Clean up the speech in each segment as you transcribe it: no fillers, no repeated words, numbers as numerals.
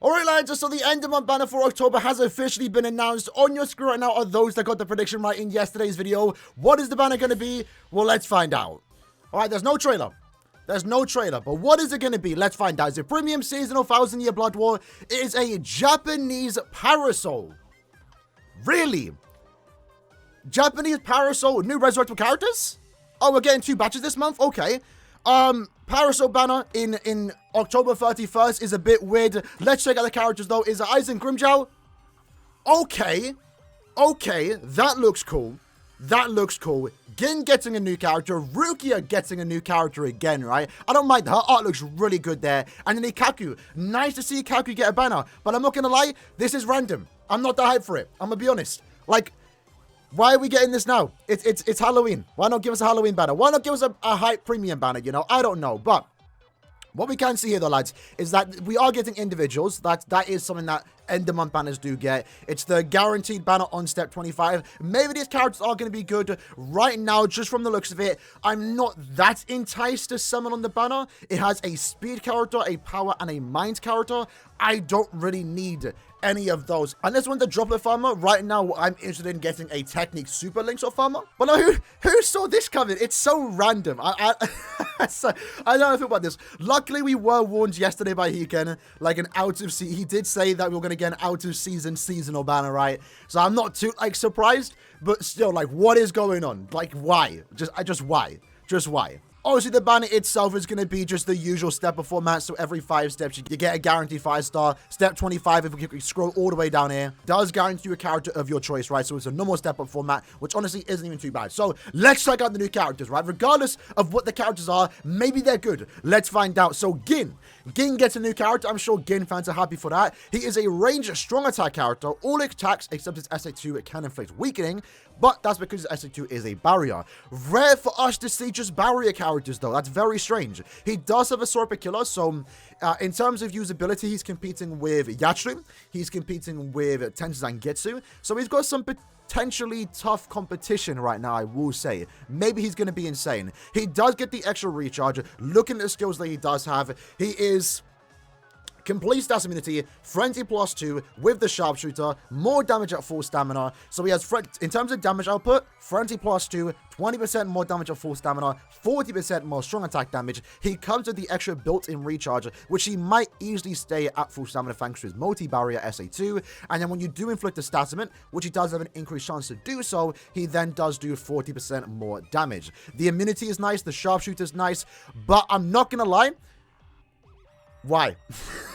Alright lads, so the end of month banner for October has officially been announced. On your screen right now are those that got the prediction right in yesterday's video. What is the banner going to be? Well, let's find out. Alright, there's no trailer. There's no trailer, but what is it going to be? Let's find out. Is it Premium Seasonal 1000-Year Blood War? It is a Japanese Parasol. Really? Japanese Parasol, new resurrectable characters? Oh, we're getting 2 batches this month? Okay. Parasol banner in October 31st is a bit weird. Let's check out the characters though. Is it Aizen Grimjow? Okay. Okay, that looks cool. That looks cool. Gin getting a new character. Rukia getting a new character again, right? I don't mind. Her art looks really good there. And then IKKAKU. Nice to see IKKAKU get a banner. But I'm not going to lie. This is random. I'm not that hyped for it. I'm going to be honest. Like, why are we getting this now? It's Halloween. Why not give us a Halloween banner? Why not give us a hype premium banner, you know? I don't know. But what we can see here, though, lads, is that we are getting individuals. That is something that end-of-month banners do get. It's the guaranteed banner on step 25. Maybe these characters are going to be good. Right now, just from the looks of it, I'm not that enticed to summon on the banner. It has a speed character, a power, and a mind character. I don't really need any of those. And this one's the droplet farmer. Right now, I'm interested in getting a technique super links or farmer. But no, who saw this coming? It's so random. I don't know if about this. Luckily, we were warned yesterday by Hiken, like an out of season. He did say that we were going to get an out of season seasonal banner, right? So I'm not too like surprised, but still, like, what is going on? Like, why? Just why? Just why? Obviously, the banner itself is going to be just the usual stepper format. So every 5 steps, you get a guaranteed 5-star. Step 25, if we scroll all the way down here, does guarantee you a character of your choice, right? So it's a normal step-up format, which honestly isn't even too bad. So let's check out the new characters, right? Regardless of what the characters are, maybe they're good. Let's find out. So Gin gets a new character. I'm sure Gin fans are happy for that. He is a ranged strong attack character. All attacks except his SA2 can inflict weakening, but that's because his SA2 is a barrier. Rare for us to see just barrier characters, though. That's very strange. He does have a Sword Killer, so in terms of usability, he's competing with Yatsu. He's competing with Tensei Zangetsu, so he's got some potentially tough competition right now, I will say. Maybe he's going to be insane. He does get the extra recharge. Looking at the skills that he does have, he is complete stats immunity, frenzy +2 with the sharpshooter, more damage at full stamina. So he has, in terms of damage output, frenzy +2, 20% more damage at full stamina, 40% more strong attack damage. He comes with the extra built-in recharge, which he might easily stay at full stamina thanks to his multi-barrier SA2. And then when you do inflict a stat event, which he does have an increased chance to do so, he then does do 40% more damage. The immunity is nice, the sharpshooter is nice, but I'm not gonna lie, why?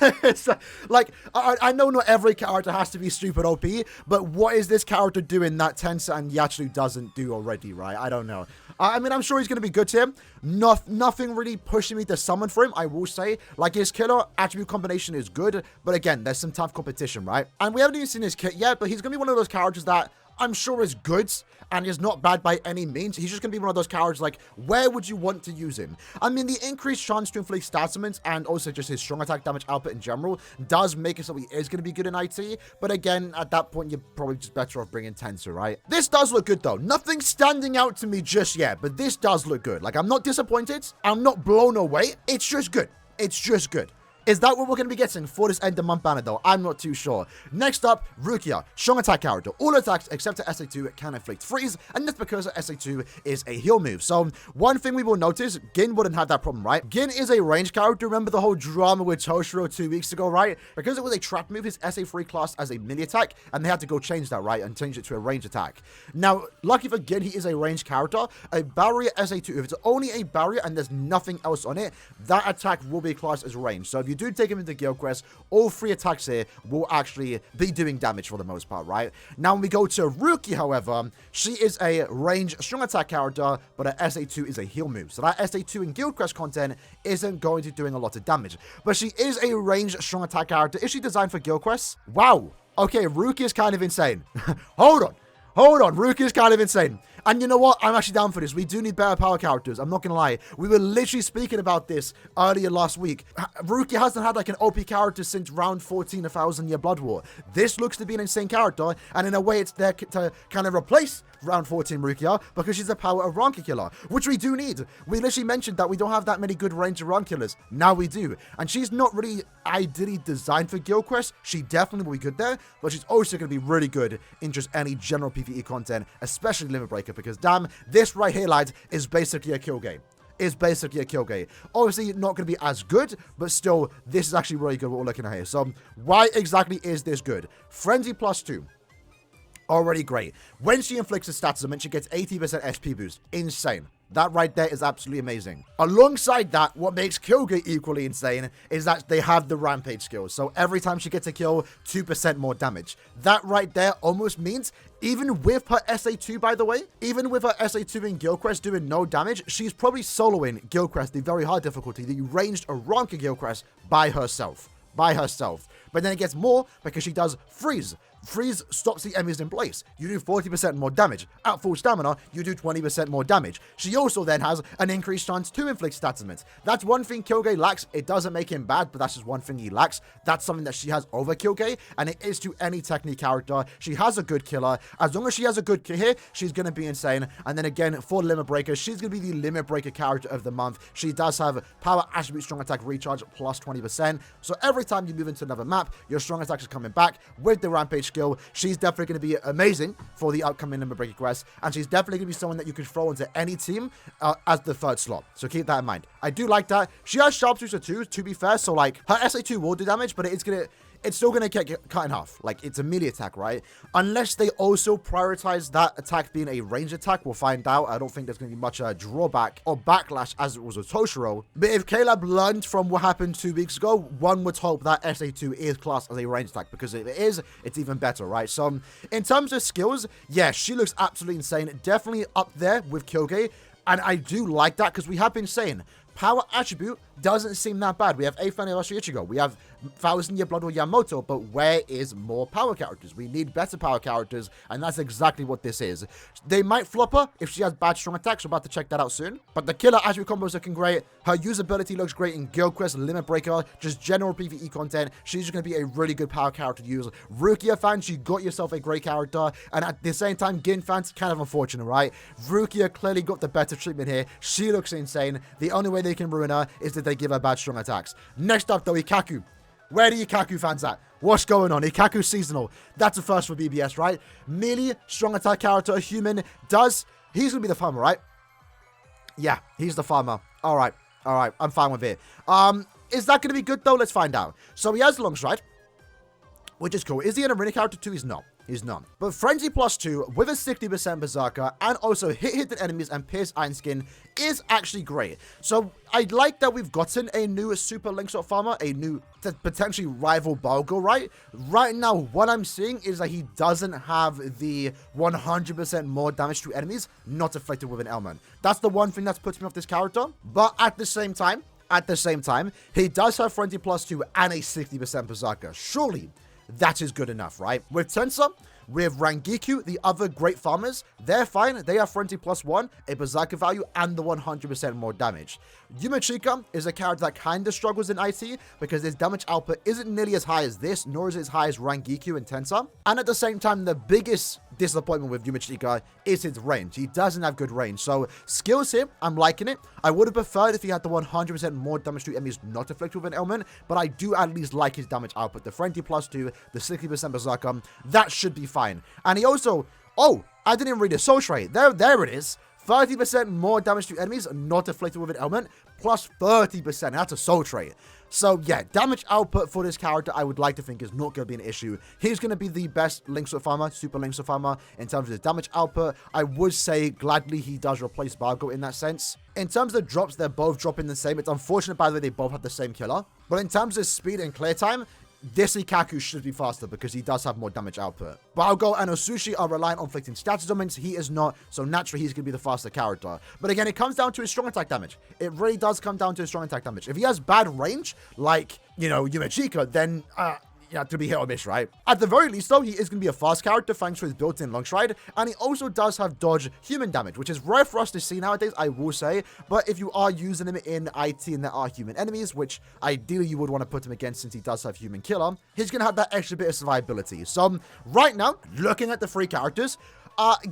It's like, I know not every character has to be stupid OP, but what is this character doing that Tensei and Yatsu doesn't do already, right? I don't know. I mean, I'm sure he's going to be good to him. Nothing really pushing me to summon for him, I will say. Like, his killer attribute combination is good, but again, there's some tough competition, right? And we haven't even seen his kit yet, but he's going to be one of those characters that I'm sure is good and is not bad by any means. He's just going to be one of those characters, like, where would you want to use him? I mean, the increased chance to inflict stat summons and also just his strong attack damage output in general does make it so he is going to be good in IT. But again, at that point, you're probably just better off bringing Tensei, right? This does look good, though. Nothing standing out to me just yet, but this does look good. Like, I'm not disappointed. I'm not blown away. It's just good. It's just good. Is that what we're going to be getting for this end of month banner, though? I'm not too sure. Next up, Rukia, strong attack character. All attacks except her SA2 can inflict freeze, and that's because her SA2 is a heal move. So one thing we will notice, Gin wouldn't have that problem, right? Gin is a range character. Remember the whole drama with Toshiro 2 weeks ago, right? Because it was a trap move, his SA3 class as a melee attack, and they had to go change that, right? And change it to a range attack. Now, lucky for Gin, he is a range character. A barrier SA2, if it's only a barrier and there's nothing else on it, that attack will be classed as range. So if you do take him into Guild Quest, all 3 attacks here will actually be doing damage for the most part, right? Now, when we go to Ruki, however, she is a range strong attack character, but her SA2 is a heal move. So that SA2 in Guild Quest content isn't going to be doing a lot of damage. But she is a range strong attack character. Is she designed for Guild Quest? Wow. Okay, Ruki is kind of insane. Hold on. Ruki is kind of insane. And you know what? I'm actually down for this. We do need better power characters. I'm not going to lie. We were literally speaking about this earlier last week. Ruki hasn't had like an OP character since round 14 of 1000-Year Blood War. This looks to be an insane character. And in a way, it's there to kind of replace round 14 Rukia because she's a power of Ranky killer, which we do need. We literally mentioned that we don't have that many good range of rank killers. Now we do. And she's not really ideally designed for Guild Quest. She definitely will be good there, but she's also going to be really good in just any general PvE content, especially Limit Breaker, because damn, this right here, lads, is basically a kill game. Is basically a kill game. Obviously, not going to be as good, but still, this is actually really good what we're looking at here. So, why exactly is this good? Frenzy +2. Already great. When she inflicts a status element, she gets 80% SP boost. Insane. That right there is absolutely amazing. Alongside that, what makes Kyogre equally insane is that they have the Rampage skills. So every time she gets a kill, 2% more damage. That right there almost means, even with her SA2, by the way, even with her SA2 in Guild Quest doing no damage, she's probably soloing Guild Quest, the very hard difficulty, the ranged Aaroniero Guild Quest by herself. But then it gets more because she does Freeze. Freeze stops the enemies in place. You do 40% more damage. At full stamina, you do 20% more damage. She also then has an increased chance to inflict stats elements. That's one thing Kyogre lacks. It doesn't make him bad, but that's just one thing he lacks. That's something that she has over Kyogre, and it is to any technique character. She has a good killer. As long as she has a good hit, she's going to be insane. And then again, for Limit Breaker, she's going to be the Limit Breaker character of the month. She does have Power Attribute Strong Attack Recharge plus 20%. So every time you move into another map, your strong attack is coming back with the Rampage skill. She's definitely going to be amazing for the upcoming Limit Breaker quest, and she's definitely going to be someone that you could throw into any team as the third slot. So keep that in mind. I do like that. She has Sharpshooter too, to be fair, so like her SA2 will do damage, but it's still going to get cut in half. Like, it's a melee attack, right? Unless they also prioritize that attack being a range attack. We'll find out. I don't think there's going to be much drawback or backlash as it was with Toshiro. But if Caleb learned from what happened 2 weeks ago, one would hope that SA2 is classed as a range attack, because if it is, it's even better, right? So, in terms of skills, yeah, she looks absolutely insane. Definitely up there with Kyogre. And I do like that, because we have been saying Power Attribute doesn't seem that bad. We have 8th Anniversary Ichigo. We have 1000 Year Blood or Yamamoto, but where is more power characters? We need better power characters, and that's exactly what this is. They might flop her if she has bad strong attacks. We're about to check that out soon. But the killer attribute combo is looking great. Her usability looks great in Guild Quest, Limit Breaker, just general PvE content. She's just going to be a really good power character to use. Rukia fans, you got yourself a great character, and at the same time, Gin fans, kind of unfortunate, right? Rukia clearly got the better treatment here. She looks insane. The only way they can ruin her is that they give her bad strong attacks. Next up, though, IKKAKU. Where are the IKKAKU fans at? What's going on? IKKAKU seasonal. That's a first for BBS, right? Melee, strong attack character, a human. He's going to be the farmer, right? Yeah, he's the farmer. All right. I'm fine with it. Is that going to be good, though? Let's find out. So he has long stride, which is cool. Is he an arena character too? He's not. He's not. But Frenzy +2 with a 60% Berserker and also hit enemies and pierce Iron Skin is actually great. So I like that we've gotten a new Super Linkshot Farmer, a new potentially rival Balgo, right? Right now, what I'm seeing is that he doesn't have the 100% more damage to enemies not afflicted with an ailment. That's the one thing that's puts me off this character. But at the same time, he does have Frenzy +2 and a 60% Berserker. Surely that is good enough, right? With Tensor, with Rangiku, the other great farmers, they're fine. They have Frenzy +1, a Berserker value, and the 100% more damage. Yumachika is a character that kind of struggles in IT because his damage output isn't nearly as high as this, nor is it as high as Rangiku and Tensor. And at the same time, the biggest disappointment with Yumachika is his range. He doesn't have good range. So skills here, I'm liking it. I would have preferred if he had the 100% more damage to enemies not afflicted with an ailment, but I do at least like his damage output. The Frenzy +2, the 60% Berserker, that should be fine. And he also, I didn't read the soul trait. There it is. 30% more damage to enemies not afflicted with an ailment, plus 30%. That's a soul trait. So yeah, damage output for this character, I would like to think is not going to be an issue. He's going to be the best Linkshot Farmer, Super Linkshot Farmer, in terms of his damage output. I would say gladly he does replace Balgo in that sense. In terms of drops, they're both dropping the same. It's unfortunate, by the way, they both have the same killer. But in terms of speed and clear time, this IKKAKU should be faster because he does have more damage output. Balgo and Osushi are reliant on inflicting status ailments. He is not, so naturally he's going to be the faster character. But again, it comes down to his strong attack damage. It really does come down to his strong attack damage. If he has bad range, like, Yumachika, then, to be hit or miss, right? At the very least, though, he is going to be a fast character thanks to his built-in long stride, and he also does have dodge human damage, which is rare for us to see nowadays, I will say. But if you are using him in IT and there are human enemies, which ideally you would want to put him against since he does have human killer, he's going to have that extra bit of survivability. So right now, looking at the three characters,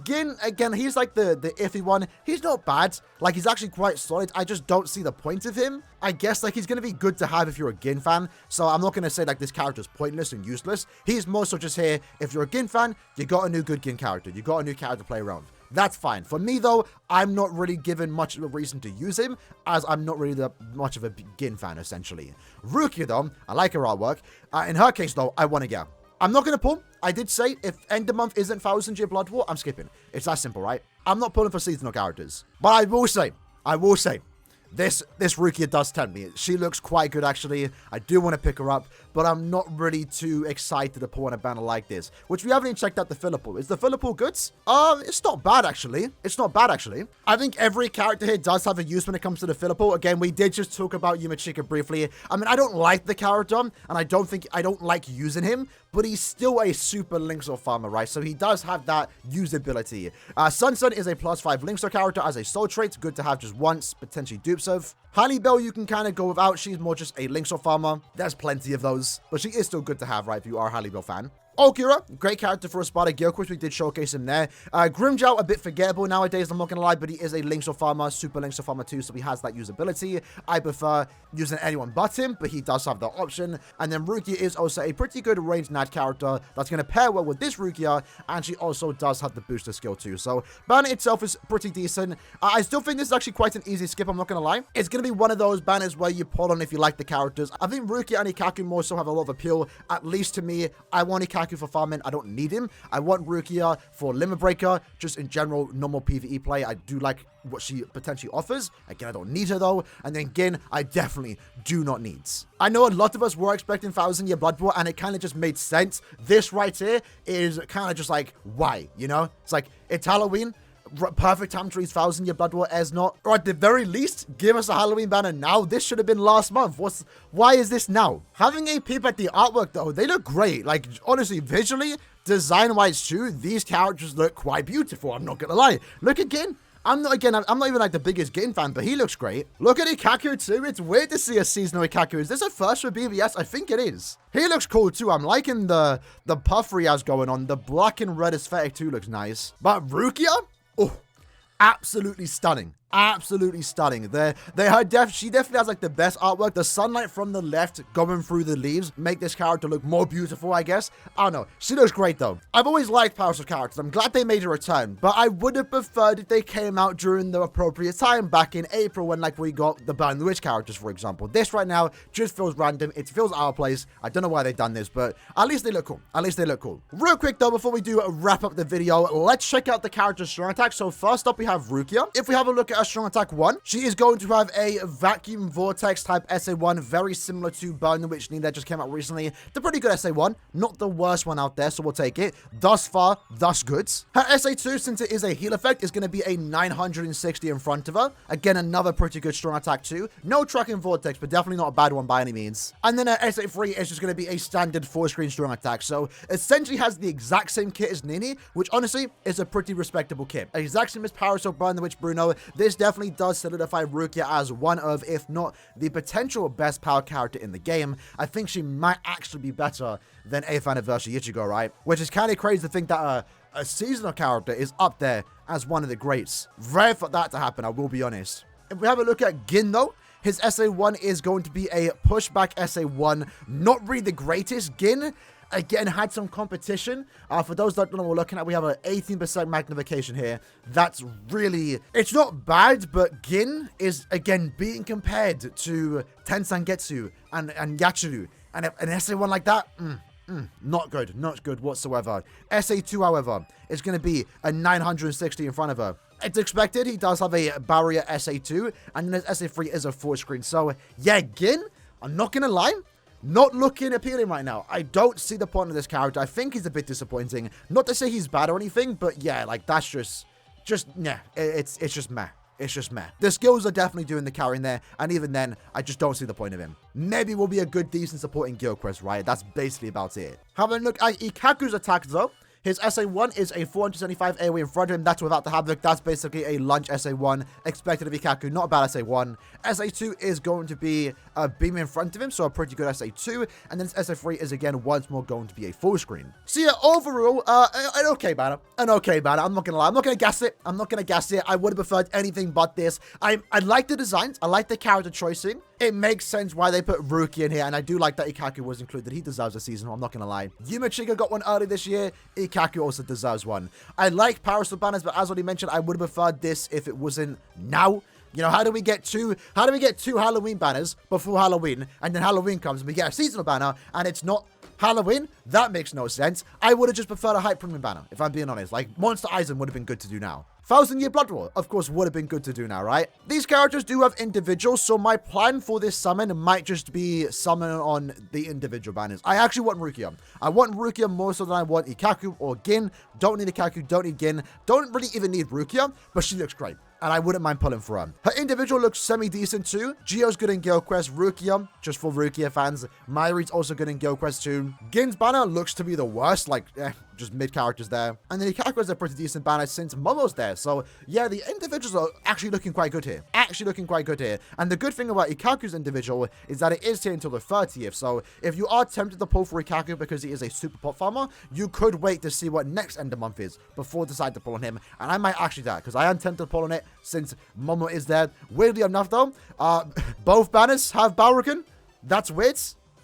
Gin, again, he's like the iffy one. He's not bad. Like, he's actually quite solid. I just don't see the point of him. I guess, like, he's going to be good to have if you're a Gin fan. So I'm not going to say, like, this character's pointless and useless. He's more so just here. If you're a Gin fan, you got a new good Gin character. You got a new character to play around. That's fine. For me, though, I'm not really given much of a reason to use him, as I'm not really much of a Gin fan, essentially. Rukia, though, I like her artwork. In her case, though, I want to go. I'm not going to pull. I did say if end of month isn't 1000-year Blood War, I'm skipping. It's that simple, right? I'm not pulling for seasonal characters. But I will say, this Rukia does tempt me. She looks quite good, actually. I do want to pick her up, but I'm not really too excited to pull on a banner like this, which we haven't even checked out the filler pool. Is the filler pool good? It's not bad, actually. It's not bad, actually. I think every character here does have a use when it comes to the filler pool. Again, we did just talk about Yumachika briefly. I mean, I don't like the character, and I don't like using him, but he's still a super Linkzor farmer, right? So he does have that usability. Sunsun is a +5 Linkzor character as a soul trait. Good to have just once, potentially dupes of. Honeybell, you can kind of go without. She's more just a Linkzor farmer. There's plenty of those, but she is still good to have, right, if you are a Honeybell fan. Okira, great character for a Sparta Gear, of course, we did showcase him there. Grimmjow, a bit forgettable nowadays, I'm not going to lie, but he is a Linkzor farmer, super Linkzor farmer too, so he has that usability. I prefer using anyone but him, but he does have that option. And then Rukia is also a pretty good ranged Nat character that's going to pair well with this Rukia, and she also does have the booster skill too. So banner itself is pretty decent. I still think this is actually quite an easy skip, I'm not going to lie. It's going to be one of those banners where you pull on if you like the characters. I think Rukia and IKKAKU more so have a lot of appeal, at least to me. I want IKKAKU for farming. I don't need him. I want Rukia for limit breaker, just in general normal PvE play. I do like what she potentially offers. Again, I don't need her though. And then Gin, I definitely do not need. I know a lot of us were expecting 1000-year Blood War, and it kind of just made sense. This right here is kind of just like, why? You know, it's like, it's Halloween. Perfect time to release 1000-year Blood War as not. Or at the very least, give us a Halloween banner now. This should have been last month. Why is this now? Having a peep at the artwork though, they look great. Like, honestly, visually, design-wise too, these characters look quite beautiful. I'm not gonna lie. Look again. I'm not even like the biggest Gin fan, but he looks great. Look at IKKAKU too. It's weird to see a seasonal IKKAKU. Is this a first for BBS? I think it is. He looks cool too. I'm liking the puffery he has going on. The black and red aesthetic too looks nice. But Rukia? Oh, absolutely stunning. Absolutely stunning. She definitely has like the best artwork. The sunlight from the left going through the leaves make this character look more beautiful, I guess. I don't know. She looks great though. I've always liked PARASOL characters. I'm glad they made a return, but I would have preferred if they came out during the appropriate time back in April when like we got the Burn the Witch characters, for example. This right now just feels random. It feels out of place. I don't know why they've done this, but at least they look cool. At least they look cool. Real quick though, before we do wrap up the video, let's check out the character's strong attack. So first up, we have Rukia. If we have a look at strong attack 1, she is going to have a vacuum vortex type SA1, very similar to Burn the Witch that just came out recently. The pretty good SA1, not the worst one out there, so we'll take it. Thus far, thus good. Her SA2, since it is a heal effect, is going to be a 960 in front of her. Again, another pretty good strong attack too. No tracking vortex, but definitely not a bad one by any means. And then her SA3 is just going to be a standard 4-screen strong attack, so essentially has the exact same kit as Nini, which honestly is a pretty respectable kit. Exact same as Parasol, Burn the Witch, Bruno. This definitely does solidify Rukia as one of, if not the potential best power character in the game. I think she might actually be better than 8th Anniversary Ichigo, right? Which is kind of crazy to think that a seasonal character is up there as one of the greats. Rare for that to happen, I will be honest. If we have a look at Gin though, his SA1 is going to be a pushback SA1. Not really the greatest. Gin, again, had some competition. For those that don't know what we're looking at, we have an 18% magnification here. That's really, it's not bad, but Gin is, again, being compared to Tensangetsu and Yachiru. And an SA1 like that, not good. Not good whatsoever. SA2, however, is going to be a 960 in front of her. It's expected. He does have a barrier SA2, and then his SA3 is a 4-screen. So, yeah, Gin, I'm not going to lie, not looking appealing right now. I don't see the point of this character. I think he's a bit disappointing. Not to say he's bad or anything, but yeah, like, that's just, yeah, it's just meh. It's just meh. The skills are definitely doing the carrying there, and even then, I just don't see the point of him. Maybe we'll be a good, decent supporting Guild Quest, right? That's basically about it. Having a look at IKKAKU's attack, though. His SA1 is a 475 AoE in front of him. That's without the Havoc. That's basically a lunge SA1 expected of IKKAKU. Not a bad SA1. SA2 is going to be a beam in front of him, so a pretty good SA2. And then his SA3 is again once more going to be a full screen. So yeah, overall, an okay banner. An okay banner. I'm not gonna lie. I'm not gonna gas it. I'm not gonna gas it. I would have preferred anything but this. I like the designs. I like the character choicing. It makes sense why they put Rukia in here, and I do like that IKKAKU was included. He deserves a season. I'm not gonna lie. Yumachiga got one early this year. IKKAKU also deserves one. I like Parasol banners, but as already mentioned, I would have preferred this if it wasn't now. You know, how do we get two Halloween banners before Halloween, and then Halloween comes and we get a seasonal banner and it's not Halloween? That makes no sense. I would have just preferred a hype premium banner, if I'm being honest. Like, Monster Eisen would have been good to do now. 1000-Year Blood War, of course, would have been good to do now, right? These characters do have individuals, so my plan for this summon might just be summon on the individual banners. I actually want Rukia. I want Rukia more so than I want IKKAKU or Gin. Don't need IKKAKU, don't need Gin. Don't really even need Rukia, but she looks great. And I wouldn't mind pulling for her. Her individual looks semi-decent too. Gio's good in Guild Quest. Rukia, just for Rukia fans. Myri's also good in Guild Quest too. Gin's banner looks to be the worst. Like, just mid characters there. And then IKKAKU has a pretty decent banner since Momo's there. So, yeah, the individuals are actually looking quite good here. And the good thing about IKKAKU's individual is that it is here until the 30th. So, if you are tempted to pull for IKKAKU because he is a super pot farmer, you could wait to see what next end of month is before decide to pull on him. And I might actually do that because I am tempted to pull on it since Momo is there. Weirdly enough, though, both banners have Balroggen. That's weird.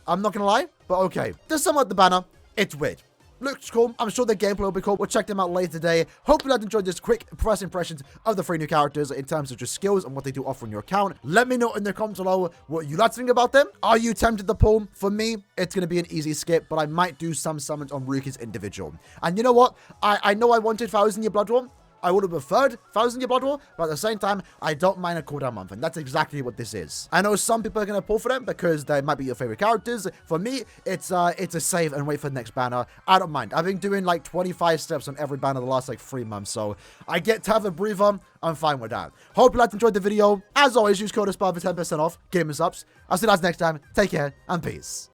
I'm not going to lie, but okay. To sum up the banner, it's weird. Looks cool. I'm sure the gameplay will be cool. We'll check them out later today. Hope you guys enjoyed this quick first impressions of the 3 new characters in terms of just skills and what they do offer on your account. Let me know in the comments below what you like to think about them. Are you tempted to pull? For me, it's going to be an easy skip, but I might do some summons on Rukia's individual. And you know what? I know I wanted 1000-Year Blood War. I would have preferred 1000-Year Blood War, but at the same time, I don't mind a cooldown month, and that's exactly what this is. I know some people are going to pull for them because they might be your favorite characters. For me, it's a save and wait for the next banner. I don't mind. I've been doing like 25 steps on every banner the last like 3 months, so I get to have a breather. I'm fine with that. Hope you guys enjoyed the video. As always, use code SPAR for 10% off. Gamers ups. I'll see you guys next time. Take care and peace.